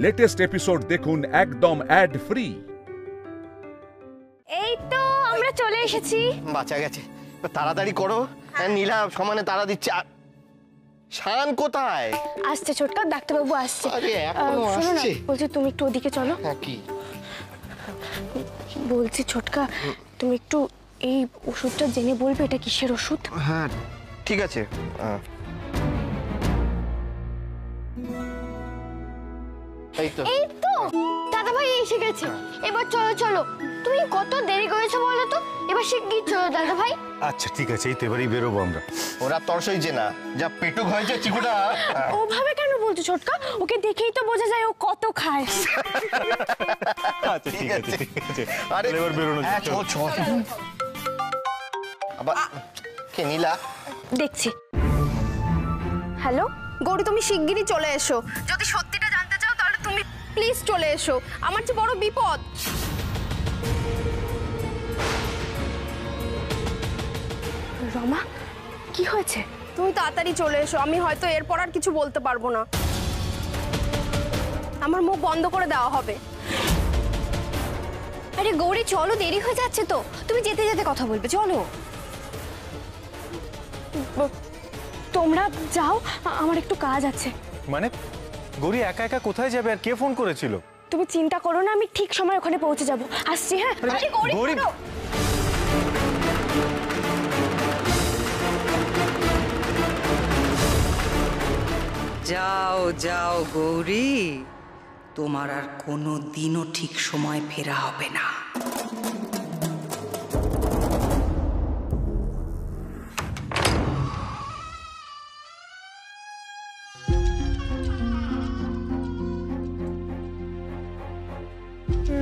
Latest episode দেখুন একদম add free. এই তো আমরা চলে এসেছি। বাঁচা গেছে, তাড়াতাড়ি করো। নীলা সমানে তাড়া দিচ্ছে। শান কোথায়? আসছে ছোটকা, ডাক্তারবাবু আসছে। আরে এখনো শোনো না, আসছে? বলছি তুমি একটু ওদিকে চলো। হ্যাঁ কি বলছি ছোটকা, তুমি একটু এই ওষুধটা জেনে বলবে এটা কিসের ওষুধ? হ্যাঁ ঠিক আছে। এই তো এই তো দাদা ভাই এসে গেছে। এবার চলো চলো। তুমি কত দেরি করেছো বলো তো, এবার শিগগির চলো দাদা ভাই। আচ্ছা ঠিক আছে, এই তো এবারই বেরোবো আমরা। ওরা তর সইছে না, যা পেটুক হয়েছে চিকুটা। ওভাবে কেন বলছো ছোটকা? ওকে দেখেই তো বোঝা যায় ও কত খায়। আচ্ছা ঠিক আছে ঠিক আছে, আরে এবার বেরোনো যাক। চল চল। আবার কে? নীলা দেখছি। হ্যালো গৌরী, তুমি শিগগিরই চলে এসো। যদি সত্যিটা জানতে চাও তাহলে তুমি প্লিজ চলে এসো, আমার যে বড় বিপদ। রমা, কি হয়েছে? তুমি তাড়াতাড়ি চলে এসো, আমি হয়তো এরপর আর কিছু বলতে পারবো না। আমার মুখ বন্ধ করে দেওয়া হবে। আরে গৌরী চলো, দেরি হয়ে যাচ্ছে তো। তুমি যেতে যেতে কথা বলবে, চলো। তোমরা যাও, আমার একটু কাজ আছে। মানে গৌরী একা একা কোথায় যাবে, আর কে ফোন করেছিল? তুমি চিন্তা করো না, আমি ঠিক সময় ওখানে পৌঁছে যাব। আসছি। হ্যাঁ আরে গৌরী, যাও যাও গৌরী, তোমার আর কোনো দিনও ঠিক সময় ফেরা হবে না।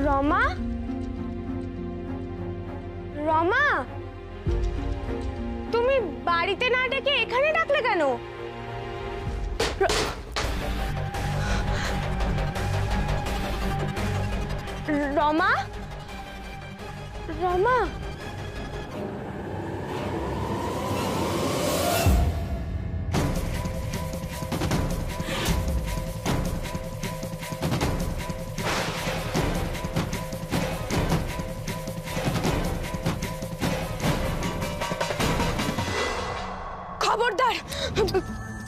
রমা, রমা, তুমি বাড়িতে না ডেকে এখানে ডাকলে কেন? রমা, রমা, খবরদার!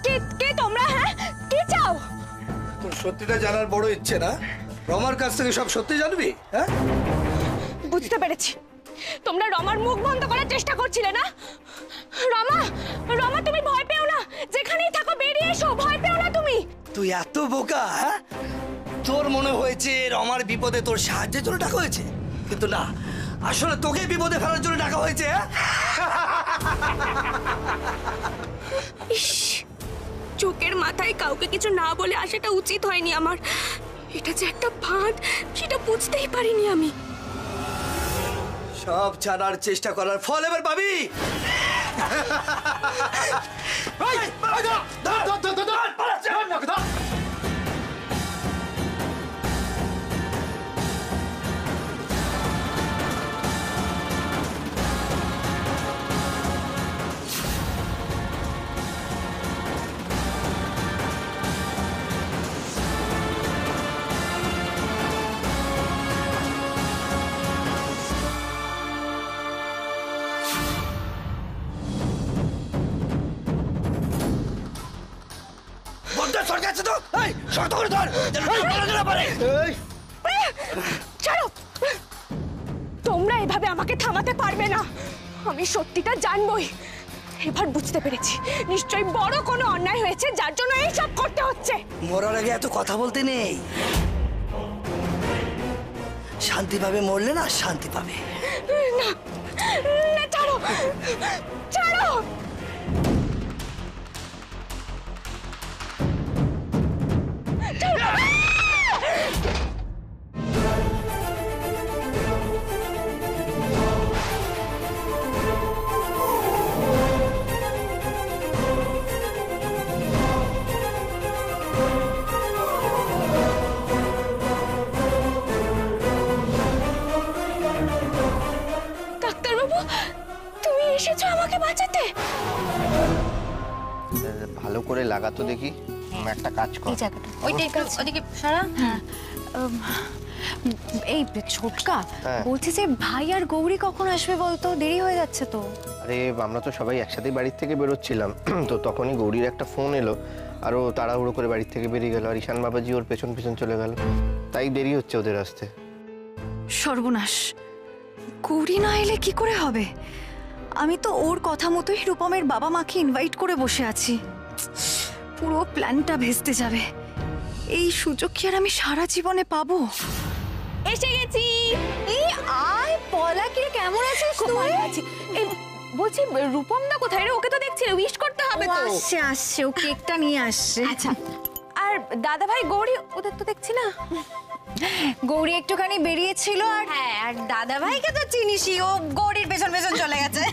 কে কে তোমরা? হ্যাঁ কি চাও? তোর সত্যিটা জানার বড় ইচ্ছে না? রমার কাছ থেকে সব সত্যি জানবি? হ্যাঁ, বুঝতে পেরেছি, তোমরা রমার মুখ বন্ধ করার চেষ্টা করছিলে না। রমা, রমা তুমি ভয় পেও না, যেখানেই থাকো বেরিয়ে এসো, ভয় পেও না তুমি। তুই এত বোকা? হ্যাঁ, তোর মনে হয়েছে রমার বিপদে তোর সাহায্যের জন্য ডাকা হয়েছে, কিন্তু না, আসলে তোকে বিপদে ফেলার জন্য ডাকা হয়েছে। ইস, চোখের মাথায় কাউকে কিছু না বলে আসাটা উচিত হয়নি আমার। এটা যে একটা ফাঁদ, সেটা বুঝতেই পারিনি আমি। সব জানার চেষ্টা করার ফল এবার পাবি। তোমরা এভাবে আমাকে থামাতে পারবে না, আমি সত্যিটা জানবই। এবার বুঝতে পেরেছি, নিশ্চয়ই বড় কোনো অন্যায় হয়েছে যার জন্য এই সব করতে হচ্ছে। মরার আগে এত কথা বলতে নেই, শান্তি পাবে, মরলে না শান্তি পাবে। না না, ছাড়ো ছাড়ো। ভালো করে লাগাতো দেখি। একটা কাজ কর। এই জায়গাটা ওইটাই কাজ ওদিকে সারা। হ্যাঁ এই ছোটকা বলছি যে ভাই আর গৌরী কখন আসবে বলতো, দেরি হয়ে যাচ্ছে তো। আরে আমরা তো সবাই একসাথেই বাড়ির থেকে বেরোচ্ছিলাম, তো তখনই গৌরীর একটা ফোন এলো আর ও তাড়াহুড়ো করে বাড়ির থেকে বেরিয়ে গেল, আর ঈশান বাবাজি ওর পেছন পেছন চলে গেল, তাই দেরি হচ্ছে ওদের আসতে। সর্বনাশ, গৌরী না এলে কি করে হবে? আমি তো ওর কথা মতোই রূপমের বাবা মাকে ইনভাইট করে বসে আছি। পুরো প্ল্যানটা ভেস্তে যাবে। এই সুযোগ কি আর আমি সারা জীবনে পাবো? এসে গেছি। এই আয় পলা, কি রে, কেমন আছিস খুব তুই? ভালো আছি। এই বলছি রূপম দা কোথায় রে? ওকে তো দেখছি উইশ করতে হবে তো। আসছে আসছে, ও কেকটা নিয়ে আসছে। আচ্ছা, আর দাদা ভাই গৌরী ওদের তো দেখছি না। গৌরী একটুখানি বেরিয়েছিল, আর দাদা ভাইকে তো চিনিসই, ও গৌরীর পেছন পেছন চলে গেছে।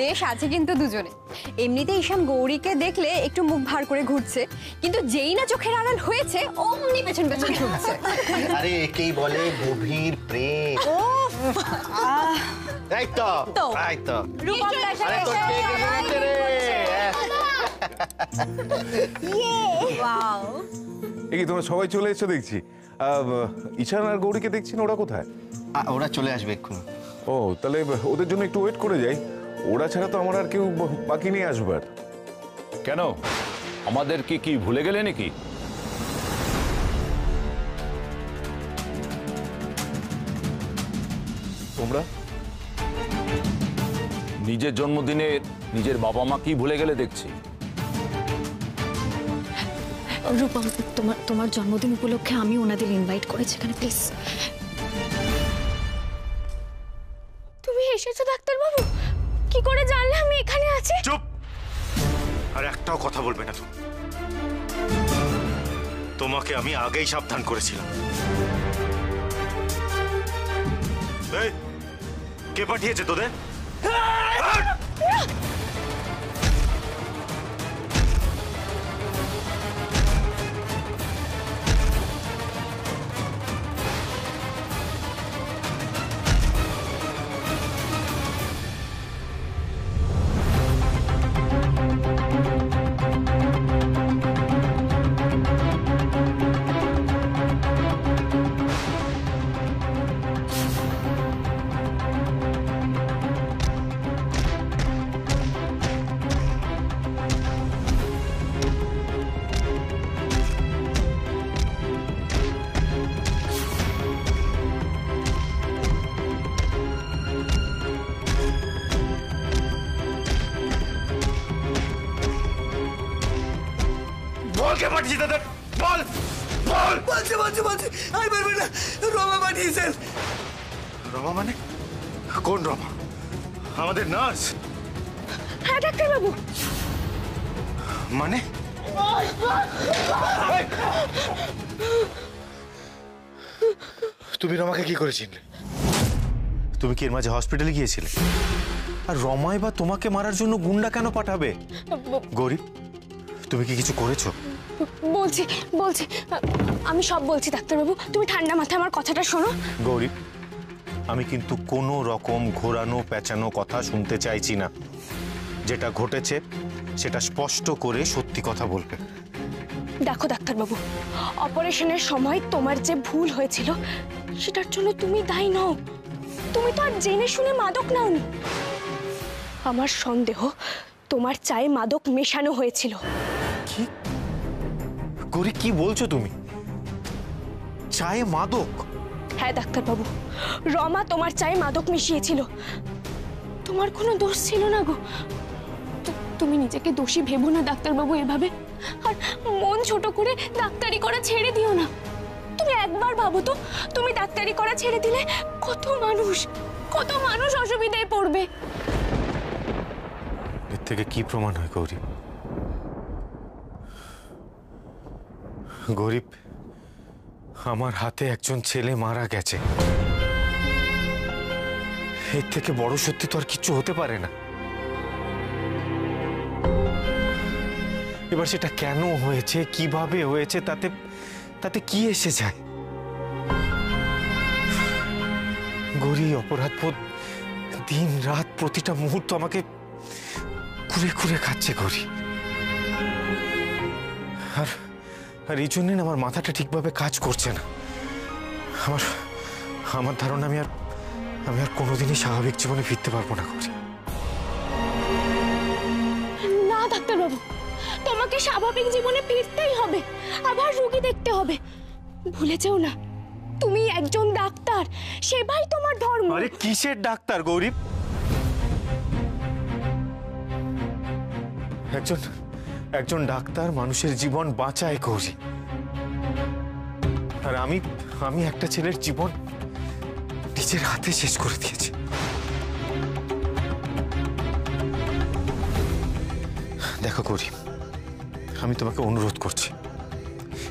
বেশ আছে কিন্তু দুজনে। এমনিতে ঈশান গৌরীকে দেখলে একটু মুখ ভার করে ঘুরছে, কিন্তু যেই না চোখের আড়াল হয়েছে অমনি পেছন পেছন ঘুরছে। আরে একেই বলে গভীর প্রেম। এই তো এই তো রূপম দা এসে আরে তোর গেছে। কেক এসে গেছে রে। ওয়াও, এই তোমরা সবাই চলে এসেছো দেখছি। ঈশান আর গৌরীকে দেখছি না, ওরা কোথায়? ওরা চলে আসবে এক্ষুনি। ও তাহলে ওদের জন্য একটু ওয়েট করে যাই। ওরা ছাড়া তো আমার আর কেউ বাকি নেই আসবার। কেন, আমাদের কি ভুলে গেলে নাকি? তোমরা নিজের জন্মদিনে নিজের বাবা মা কি ভুলে গেলে দেখছি। রূপম, তোমার জন্মদিন উপলক্ষে আমি ওনাদের ইনভাইট করেছি এখানে, প্লিজ। তুমি এসেছো ডাক্তার বাবু? কি করে জানলে আমি এখানে আছি? চুপ! আর একটাও কথা বলবে না তুমি। তোমাকে আমি আগেই সাবধান করেছিলাম। এই, কে পাঠিয়েছে তোদের? কে পাঠিয়েছে তাদের? বল বল! বলছি আমি পারবো না, রমা পাঠিয়েছেন। রমা মানে? কোন রমা? আমাদের নার্স? হ্যাঁ ডাক্তার বাবু। মানে তুমি রমাকে কি করে চিনলে? তুমি কি এর মাঝে হসপিটালে গিয়েছিলে? আর রমাই বা তোমাকে মারার জন্য গুন্ডা কেন পাঠাবে? গৌরী, তুমি কি কিছু করেছো? বলছি আমি সব বলছি ডাক্তারবাবু, তুমি ঠান্ডা মাথায় আমার কথাটা শোনো। গৌরী, আমি কিন্তু কোনো রকম ঘোরানো পেঁচানো কথা শুনতে চাইছি না। যেটা ঘটেছে সেটা স্পষ্ট করে সত্যি কথা বলবে। দেখো ডাক্তারবাবু, অপারেশনের সময় তোমার যে ভুল হয়েছিল সেটার জন্য তুমি দায়ী নও। তুমি তো আর জেনে শুনে মাদক নাওনি। আমার সন্দেহ তোমার চায়ে মাদক মেশানো হয়েছিল। কি গৌরী, কি বলছো তুমি? চায়ে মাদক? হ্যাঁ ডাক্তারবাবু, রমা তোমার চায়ে মাদক মিশিয়েছিল। তোমার কোনো দোষ ছিল না গো। তুমি নিজেকে দোষী ভেবো না ডাক্তারবাবু এভাবে, আর মন ছোট করে ডাক্তারি করা ছেড়ে দিও না। তুমি একবার ভাবো তো, তুমি ডাক্তারি করা ছেড়ে দিলে কত মানুষ অসুবিধায় পড়বে। এর থেকে কি প্রমাণ হয় গৌরী? গরিব, আমার হাতে একজন ছেলে মারা গেছে। এর থেকে বড় সত্যি তো আর কিছু হতে পারে না। এবার সেটা কেন হয়েছে, কিভাবে হয়েছে, তাতে কি এসে যায়? গৌরী, অপরাধবোধ দিন রাত প্রতিটা মুহূর্ত আমাকে কুরে কুরে খাচ্ছে গৌরী। আর আর এই জন্যই না আমার মাথাটা ঠিকভাবে কাজ করছে না। আমার আমার ধারণা আমি আর কোনোদিনই স্বাভাবিক জীবনে ফিরতে পারবো না গৌরী। না ডাক্তারবাবু, তোমাকে স্বাভাবিক জীবনে ফিরতেই হবে, আবার রোগী দেখতে হবে। ভুলে যেও না, তুমি একজন ডাক্তার, সেবাই তোমার ধর্ম। আরে কিসের ডাক্তার গৌরী? একজন ডাক্তার মানুষের জীবন বাঁচায় গৌরী। আর আমি একটা ছেলের জীবন নিজের হাতে শেষ করে দিয়েছি। দেখো গৌরী, আমি তোমাকে অনুরোধ করছি,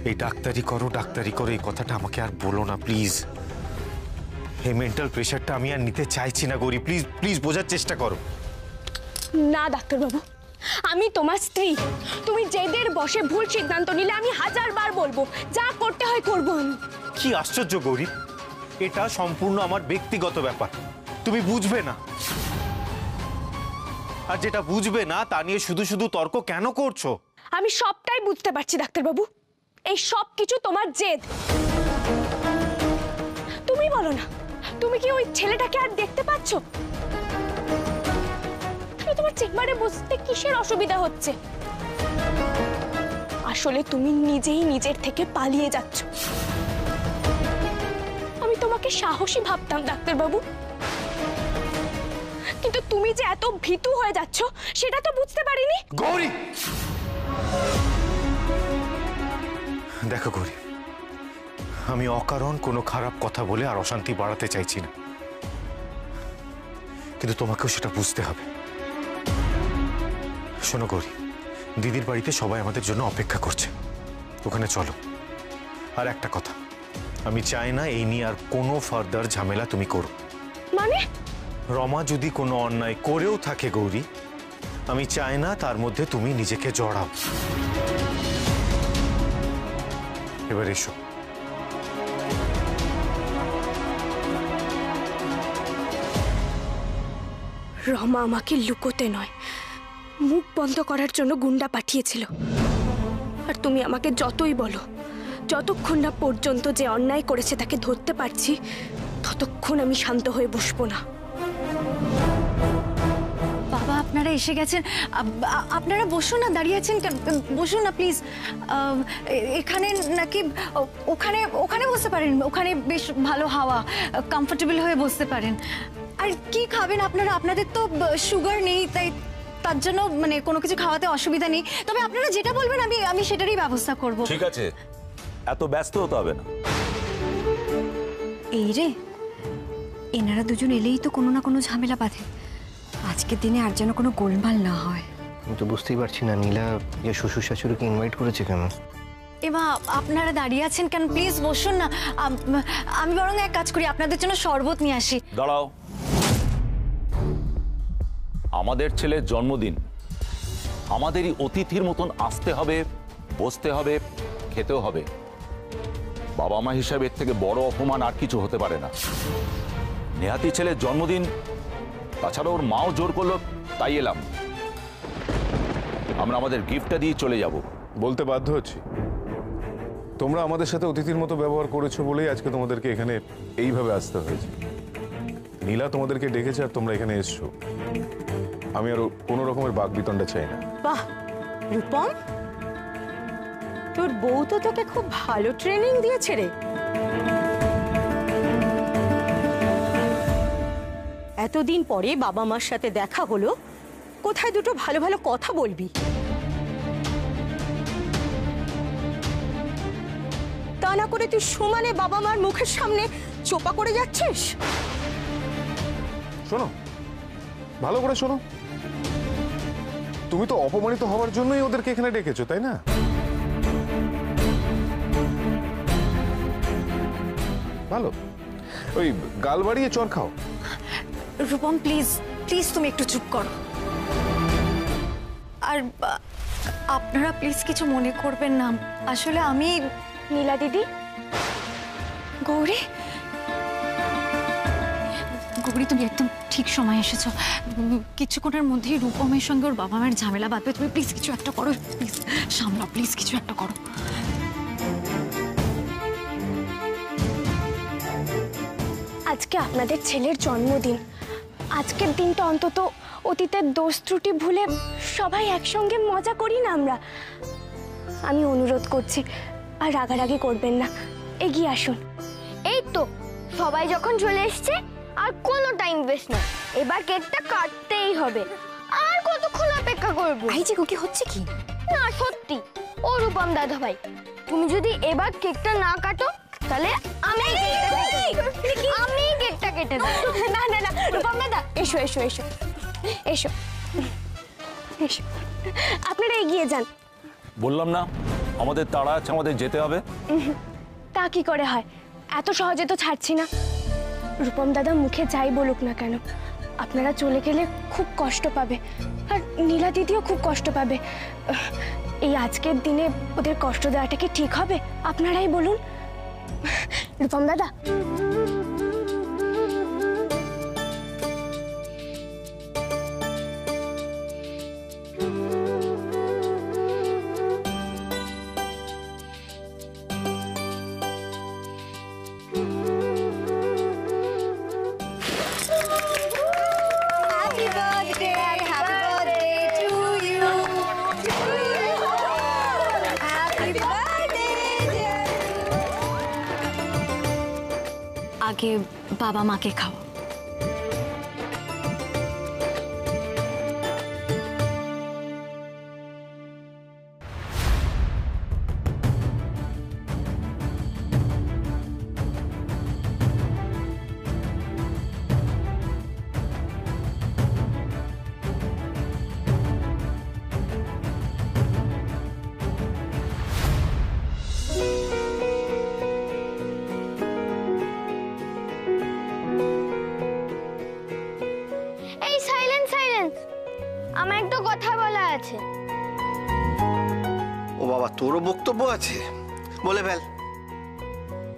এই ডাক্তারি করো এই কথাটা আমাকে আর বলো না প্লিজ। এই মেন্টাল প্রেশারটা আমি আর নিতে চাইছি না গৌরী, প্লিজ প্লিজ বোঝার চেষ্টা করো। না ডাক্তারবাবু, আমি তোমার স্ত্রী। তুমি জেদের বসে ভুল সিদ্ধান্ত নিলে আমি 1000 বার বলবো, যা করতে হয় করবো আমি। কি আশ্চর্য গৌরী, এটা সম্পূর্ণ আমার ব্যক্তিগত ব্যাপার, তুমি বুঝবে না। আর যেটা বুঝবে না তা নিয়ে শুধু শুধু তর্ক কেন করছো? আমি সবটাই বুঝতে পারছি ডাক্তারবাবু, এই সব কিছু তোমার জেদ। তুমি বলো না, তুমি কি ওই ছেলেটাকে আর দেখতে পাচ্ছ? তোমার চেম্বারে বসতে কিসের অসুবিধা হচ্ছে? আসলে তুমি নিজেই নিজের থেকে পালিয়ে যাচ্ছ। আমি তোমাকে সাহসী ভাবতাম ডাক্তারবাবু, কিন্তু তুমি যে এত ভীতু হয়ে যাচ্ছ সেটা তো বুঝতে পারিনি। গৌরী, দেখো গৌরী, আমি অকারণ কোনো খারাপ কথা বলে আর অশান্তি বাড়াতে চাইছি না, কিন্তু তোমাকেও সেটা বুঝতে হবে। শোনো গৌরী, দিদির বাড়িতে সবাই আমাদের জন্য অপেক্ষা করছে, ওখানে চলো। আর একটা কথা, আমি চাই না এই নিয়ে আর কোনো ফার্দার ঝামেলা তুমি করো। মানে? রমা যদি কোনো অন্যায় করেও থাকে গৌরী, আমি চাই না তার মধ্যে তুমি নিজেকে জড়াও। এবার এসো। রমা আমাকে লুকোতে নয়, মুখ বন্ধ করার জন্য গুন্ডা পাঠিয়েছিল। আর তুমি আমাকে যতই বলো, যতক্ষণ না পর্যন্ত যে অন্যায় করেছে তাকে ধরতে পারছি, ততক্ষণ আমি শান্ত হয়ে বসবো না। বাবা, আপনারা এসে গেছেন, আপনারা বসুন না, দাঁড়িয়ে আছেন কেন? বসুন না প্লিজ। এখানে নাকি ওখানে ওখানে বসতে পারেন, ওখানে বেশ ভালো হাওয়া, কমফোর্টেবল হয়ে বসতে পারেন। আর কি খাবেন আপনারা? আপনাদের তো সুগার নেই, তাই তার জন্য মানে কোনো কিছু খাওয়াতে অসুবিধা নেই। তবে আপনারা যেটা বলবেন আমি সেটারই ব্যবস্থা করব। ঠিক আছে, এত ব্যস্ত হতে হবে না। এই রে, এনারা দুজন এলেই তো কোনো না কোনো ঝামেলা বাঁধে। আজকের দিনে আর যেন কোনো গোলমাল না হয়। আমি তো বুঝতেই পারছি না নীলা যে শ্বশুর শাশুড়িকে ইনভাইট করেছে কেন। এমা, আপনারা দাঁড়িয়ে আছেন কেন? প্লিজ বসুন না। আমি বরং এক কাজ করি, আপনাদের জন্য শরবত নিয়ে আসি। দাঁড়াও, আমাদের ছেলের জন্মদিন, আমাদেরই অতিথির মতন আসতে হবে, বসতে হবে, খেতেও হবে। বাবা মা হিসাবে এর থেকে বড় অপমান আর কিছু হতে পারে না। নেহাতি ছেলের জন্মদিন, তাছাড়া ওর মাও জোর করলো, তাই এলাম। আমরা আমাদের গিফটটা দিয়ে চলে যাব। বলতে বাধ্য হচ্ছি, তোমরা আমাদের সাথে অতিথির মতো ব্যবহার করেছো বলেই আজকে তোমাদেরকে এখানে এইভাবে আসতে হয়েছে। নীলা তোমাদেরকে ডেকেছে আর তোমরা এখানে এসছো। আমি আর কোনো রকমের বাকবিতণ্ডা চাই না। বাহ রূপম, তোর বউ তো তোকে খুব ভালো ট্রেনিং দিয়েছে রে। এতদিন পরে বাবা মার সাথে দেখা হলো, কোথায় দুটো ভালো ভালো কথা বলবি। তা না করে তুই সমানে বাবা মার মুখের সামনে চোপা করে যাচ্ছিস। শোনো, ভালো করে শোনো, তুমি তো অপমানিত হওয়ার জন্যই ওদেরকে এখানে ডেকেছো, তাই না? ভালো, ওই গাল বাড়িয়ে চর খাও। রূপম প্লিজ প্লিজ তুমি একটু চুপ করো। আর আপনারা প্লিজ কিছু মনে করবেন না, আসলে আমি নীলা দিদি। গৌরী, গৌরী তুমি একদম ঠিক সময় এসেছো। কিছুক্ষণের মধ্যেই রূপমের সঙ্গে ওর বাবা মায়ের ঝামেলা বাঁধবে। তুমি প্লিজ কিছু একটা করো, প্লিজ সামলাও, প্লিজ কিছু একটা করো। আজকে আপনাদের ছেলের জন্মদিন। আজকের দিনটা অন্তত অতীতের দোষ ত্রুটি ভুলে সবাই একসঙ্গে মজা করি না আমরা। আমি অনুরোধ করছি, আর রাগারাগি করবেন না, এগিয়ে আসুন। এই তো সবাই যখন চলে এসছে আর কোনো টাইম ওয়েস্ট নয়, এবার কেকটা কাটতেই হবে। আর কতক্ষণ অপেক্ষা করবো? এই যে কি হচ্ছে কি? না সত্যি, ও রূপম দাদা ভাই, তুমি যদি এবার কেকটা না কাটো তাহলে আমি কেকটা কেটে দেবো। না না না রূপম দাদা, এসো এসো এসো এসো এসো, আপনারা এগিয়ে যান। বললাম না আমাদের তাড়া আছে, আমাদের যেতে হবে। তা কি করে হয়, এত সহজে তো ছাড়ছি না। রূপম দাদা মুখে যাই বলুক না কেন, আপনারা চলে গেলে খুব কষ্ট পাবে, আর নীলা দিদিও খুব কষ্ট পাবে। এই আজকের দিনে ওদের কষ্ট দেওয়াটা কি ঠিক হবে? আপনারাই বলুন। রূপম দাদা, আগে বাবা মাকে খাও। এই সাইলেন্স সাইলেন্স, আমার একটা কথা বলা আছে। ও বাবা, তোরও বক্তব্য আছে, বলে ফেল।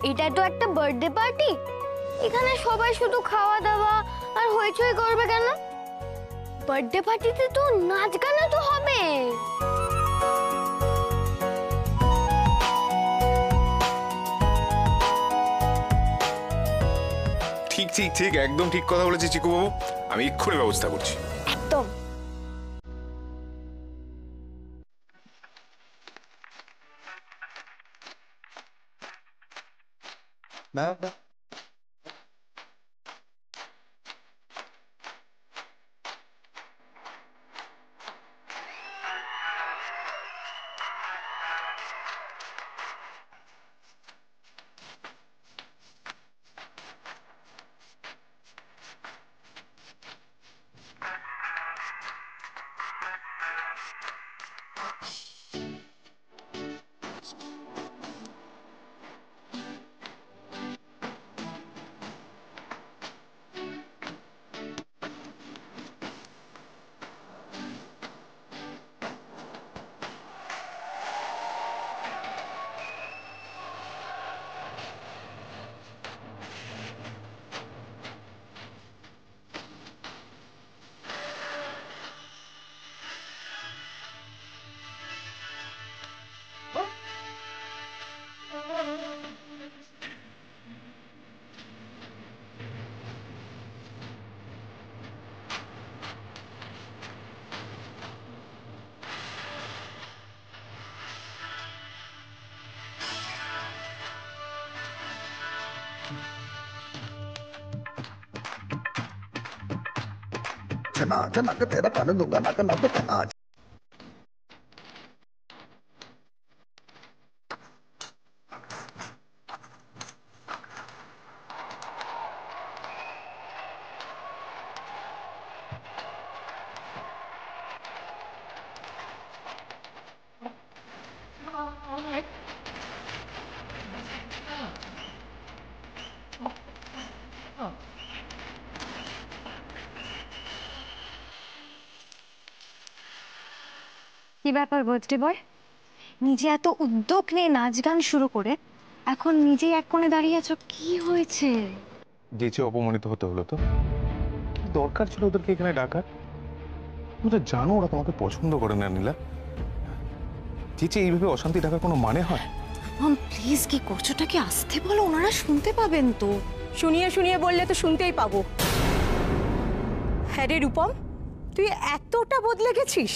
এটা তো একটা বার্থডে পার্টি, এখানে সবাই শুধু খাওয়া দাওয়া আর হইচই করবে কেন? বার্থডে পার্টিতে তো নাচ গানা তো হবে। ঠিক ঠিক ঠিক, একদম ঠিক কথা বলেছি চিকু বাবু, আমি এক্ষুনি ব্যবস্থা করছি। একদম। तेरा कानून दूंगा ना करना तो आज কি ব্যাপার বার্থডে বয়, নিজে এত উদ্যোগ নিয়ে নাচ গান শুরু করে এখন নিজেই এক কোণে দাঁড়িয়ে আছো, কি হয়েছে? যেচে অপমানিত হতে হলো তো? কি দরকার ছিল ওদেরকে এখানে ডাকার? তুমি তো জানো ওরা তোমাকে পছন্দ করে না নীলা। যেচে এইভাবে অশান্তি ডাকার কোনো মানে হয়? মম প্লিজ, কি করছোটা কি আস্তে বলো, ওনারা শুনতে পাবেন তো। শুনিয়ে শুনিয়ে বললে তো শুনতেই পাবো। হ্যাঁ রে রূপম, তুই এতটা বদলে গেছিস?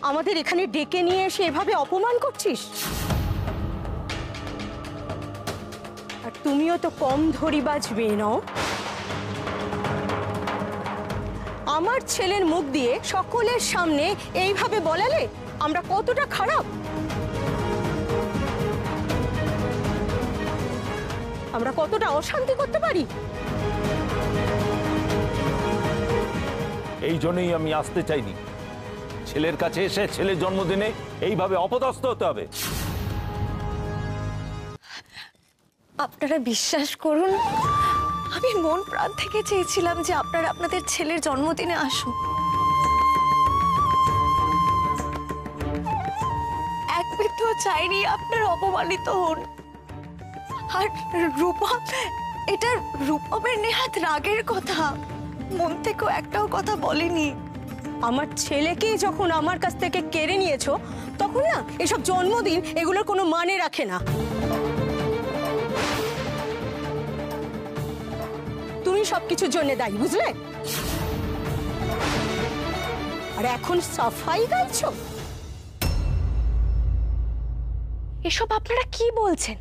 আমাদের এখানে ডেকে নিয়ে এসে এভাবে অপমান করছিস। আর তুমিও তো কম ধরিবাজ মেয়ে নও। আমার ছেলের মুখ দিয়ে সকলের সামনে এইভাবে বলালে আমরা কতটা খারাপ, আমরা কতটা অশান্তি করতে পারি। এই জন্যই আমি আসতে চাইনি। ছেলের কাছে এসে ছেলের জন্মদিনে এইভাবে অপদস্থ হতে হবে? আপনারা বিশ্বাস করুন, আমি মন প্রাণ থেকে চেয়েছিলাম যে আপনারা আপনাদের ছেলের জন্মদিনে আসুন। এক বিন্দুও চাইনি আপনারা অপমানিত হন। আর রূপম, এটা রূপমের নেহাত রাগের কথা, মন থেকেও একটাও কথা বলেনি। আমার ছেলেকে যখন আমার কাছ থেকে কেড়ে নিয়েছো তখন না এসব জন্মদিন এগুলোর কোনো মানে রাখে না। তুমি সবকিছুর জন্য দায়ী, বুঝলে? আর এখন সাফাই গাইছো। এসব আপনারা কি বলছেন?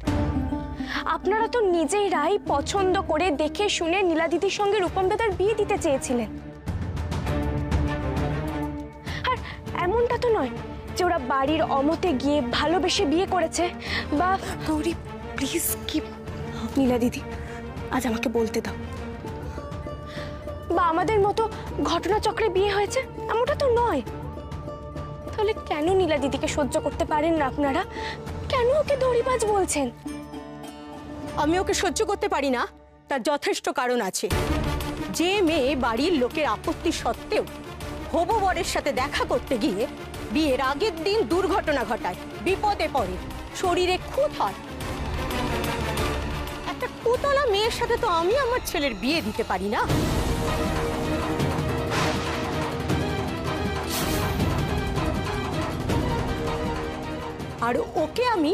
আপনারা তো নিজেরাই পছন্দ করে দেখে শুনে নীলা দিদির সঙ্গে রূপম দাদার বিয়ে দিতে চেয়েছিলেন। আর এমনটা তো নয় যে ওরা বাড়ির অমতে গিয়ে ভালোবেসে বিয়ে করেছে। বা গৌরী প্লিজ কি। নীলা দিদি, আজ আমাকে বলতে দাও। বা আমাদের মতো ঘটনাচক্রে বিয়ে হয়েছে এমনটা তো নয়। তাহলে কেন নীলা দিদিকে সহ্য করতে পারেন না আপনারা? কেন ওকে ধরিবাজ বলছেন? আমি ওকে সহ্য করতে পারি না, তার যথেষ্ট কারণ আছে। যে মেয়ে বাড়ির লোকের আপত্তি সত্ত্বেও হবু বরের সাথে দেখা করতে গিয়ে বিয়ের আগের দিন দুর্ঘটনা ঘটায়, বিপদে পড়ে, শরীরে খুঁত হয়, একটা কুতলা মেয়ের সাথে তো আমি আমার ছেলের বিয়ে দিতে পারি না। আর ওকে আমি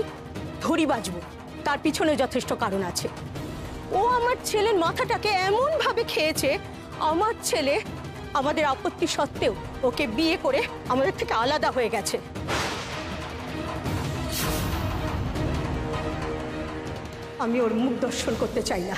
ধরি বাজবো, তার পিছনে যথেষ্ট কারণ আছে। ও আমার ছেলের মাথাটাকে এমন ভাবে খেয়েছে, আমার ছেলে আমাদের আপত্তি সত্ত্বেও ওকে বিয়ে করে আমাদের থেকে আলাদা হয়ে গেছে। আমি ওর মুখ দর্শন করতে চাই না।